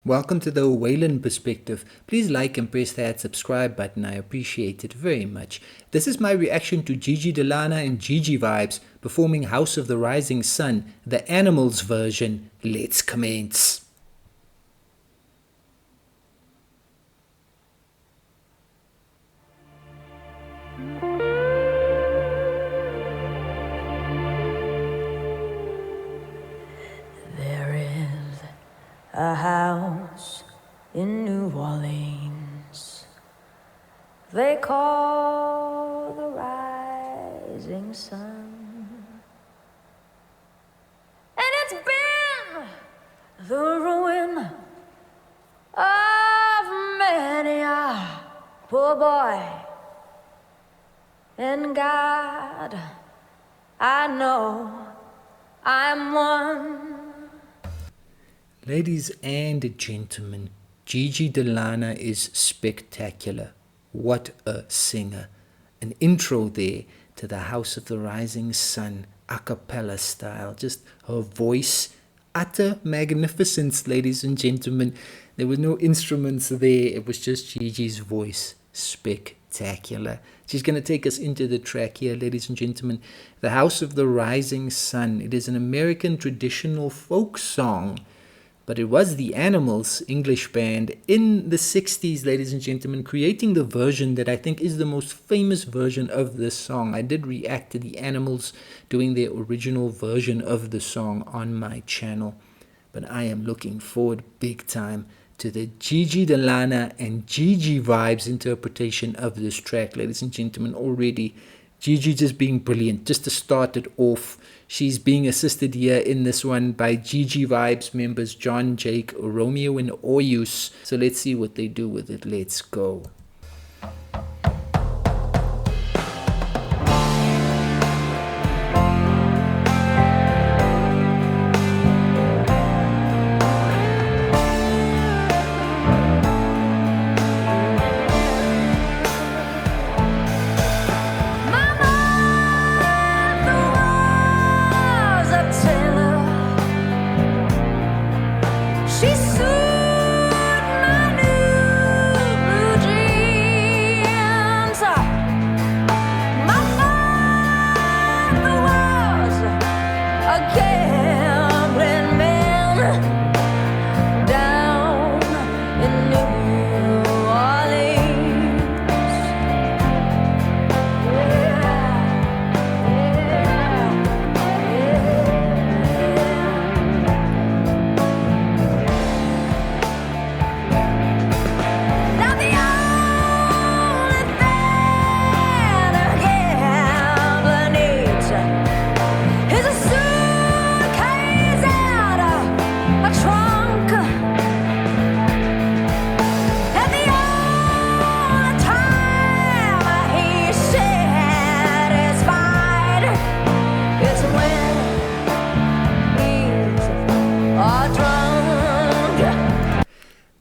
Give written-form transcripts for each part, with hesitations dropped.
Welcome to the Waylon perspective. Please like and press that subscribe button. I appreciate it very much. This is my reaction to Gigi De Lana and Gigi Vibes performing House of the Rising Sun, the Animals version. Let's commence. A house in New Orleans they call the Rising Sun, and it's been the ruin of many a poor boy. And God, I know I'm one. Ladies and gentlemen, Gigi De Lana is spectacular. What a singer. An intro there to the House of the Rising Sun, a cappella style. Just her voice, utter magnificence, ladies and gentlemen. There were no instruments there. It was just Gigi's voice. Spectacular. She's going to take us into the track here, ladies and gentlemen. The House of the Rising Sun. It is an American traditional folk song. But it was the Animals English band in the 60s, ladies and gentlemen, creating the version that I think is the most famous version of this song. I did react to the Animals doing their original version of the song on my channel. But I am looking forward big time to the Gigi De Lana and Gigi Vibes interpretation of this track, ladies and gentlemen. Already Gigi just being brilliant. Just to start it off, she's being assisted here in this one by Gigi Vibes members John, Jake, Romeo, and Oyus. So let's see what they do with it. Let's go.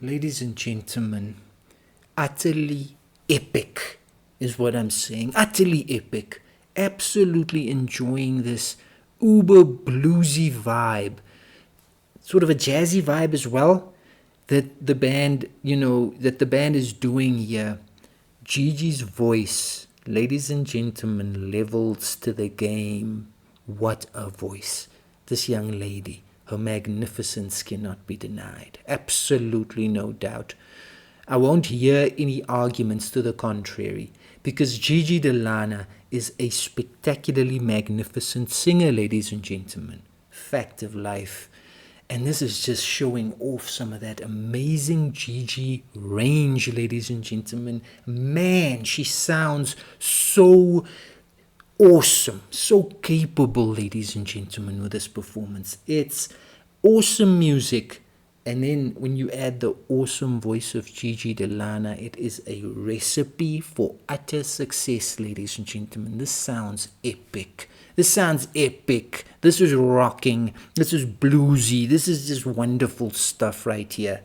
Ladies and gentlemen, utterly epic is what I'm saying. Utterly epic. Absolutely enjoying this uber bluesy vibe. Sort of a jazzy vibe as well that the band, is doing here. Gigi's voice, ladies and gentlemen, levels to the game. What a voice. This young lady. Her magnificence cannot be denied. Absolutely no doubt. I won't hear any arguments to the contrary, because Gigi De Lana is a spectacularly magnificent singer, ladies and gentlemen. Fact of life. And this is just showing off some of that amazing Gigi range, ladies and gentlemen. Man, she sounds so awesome, so capable, ladies and gentlemen, with this performance. It's awesome music, and then when you add the awesome voice of Gigi De Lana, it is a recipe for utter success, ladies and gentlemen. This sounds epic. This is rocking. This is bluesy. This is just wonderful stuff right here.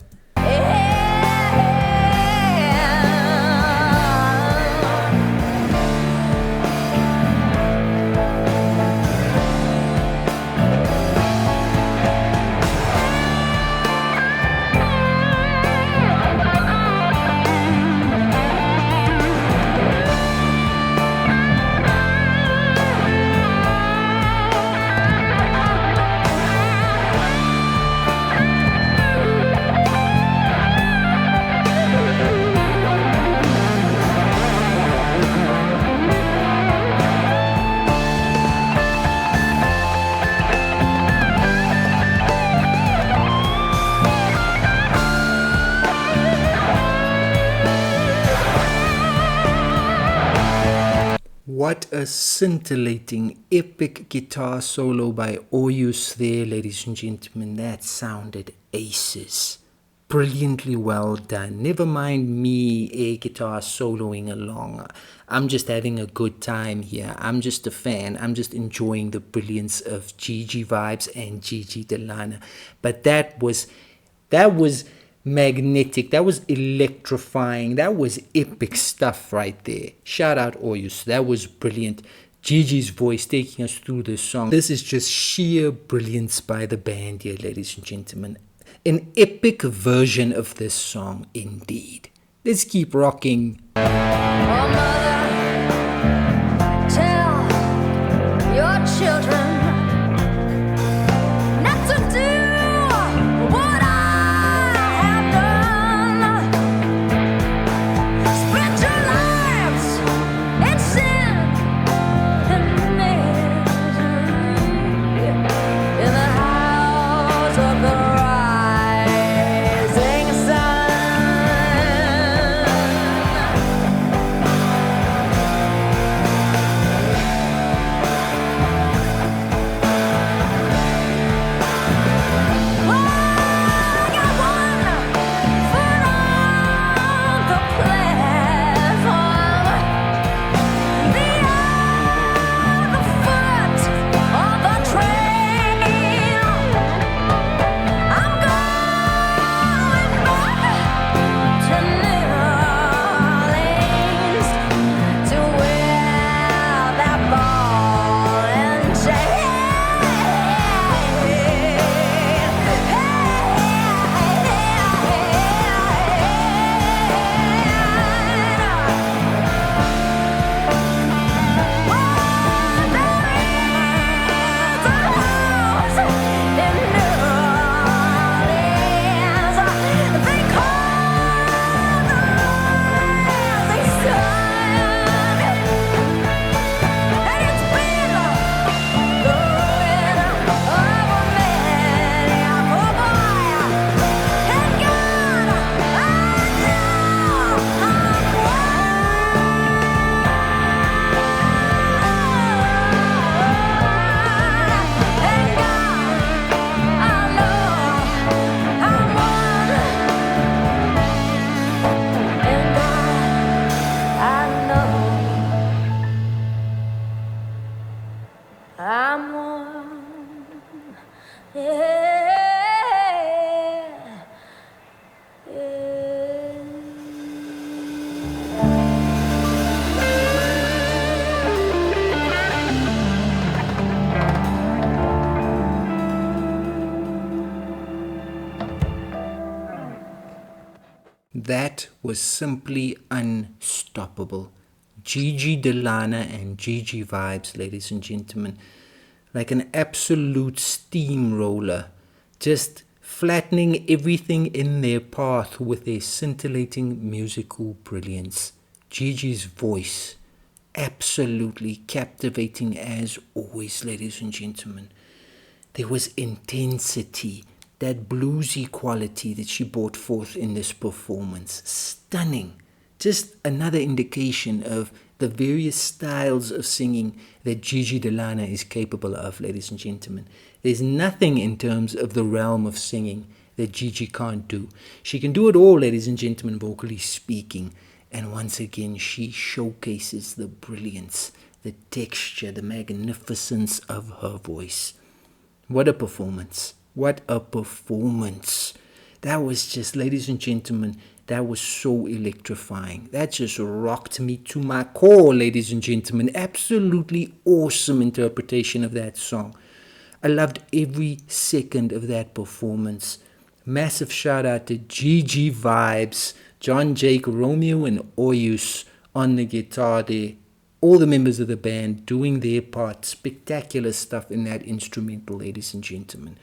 What a scintillating, epic guitar solo by Oyus there, ladies and gentlemen. That sounded aces. Brilliantly well done. Never mind me air guitar soloing along. I'm just having a good time here. I'm just a fan. I'm just enjoying the brilliance of Gigi Vibes and Gigi De Lana. But that was magnetic. That was electrifying. That was epic stuff right there. Shout out Oyus. That was brilliant. Gigi's voice taking us through this song. This is just sheer brilliance by the band here, ladies and gentlemen. An epic version of this song indeed. Let's keep rocking. Oh, mother, tell your children not to do what I have done. Spend your lives in sin and misery in the house of the rising sun. I'm one, yeah, That was simply unstoppable. Gigi De Lana and Gigi Vibes, ladies and gentlemen, like an absolute steamroller, just flattening everything in their path with their scintillating musical brilliance. Gigi's voice, absolutely captivating as always, ladies and gentlemen. There was intensity, that bluesy quality that she brought forth in this performance. Stunning. Just another indication of the various styles of singing that Gigi De Lana is capable of, ladies and gentlemen. There's nothing in terms of the realm of singing that Gigi can't do. She can do it all, ladies and gentlemen, vocally speaking. And once again, she showcases the brilliance, the texture, the magnificence of her voice. What a performance. What a performance. That was just, ladies and gentlemen, that was so electrifying. That just rocked me to my core, ladies and gentlemen. Absolutely awesome interpretation of that song. I loved every second of that performance. Massive shout out to Gigi Vibes, John, Jake, Romeo, and Oyus on the guitar there. All the members of the band doing their part. Spectacular stuff in that instrumental, ladies and gentlemen.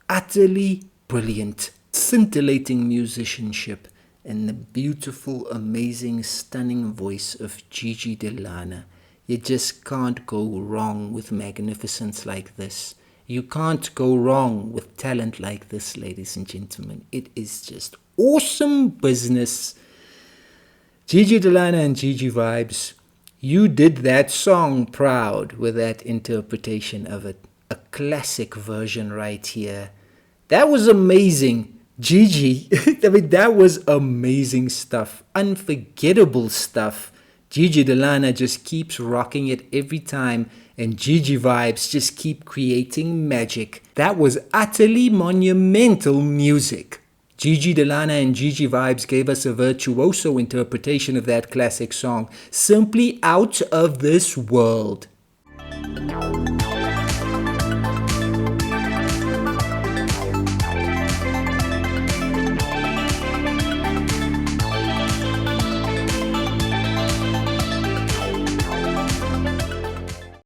Utterly brilliant, scintillating musicianship, and the beautiful, amazing, stunning voice of Gigi De Lana. You just can't go wrong with magnificence like this. You can't go wrong with talent like this, ladies and gentlemen. It is just awesome business. Gigi De Lana and Gigi Vibes, You did that song proud with that interpretation of it. A classic version right here. That was amazing. Gigi, I mean, that was amazing stuff. Unforgettable stuff. Gigi De Lana just keeps rocking it every time, and Gigi Vibes just keep creating magic. That was utterly monumental music. Gigi De Lana and Gigi Vibes gave us a virtuoso interpretation of that classic song, simply out of this world.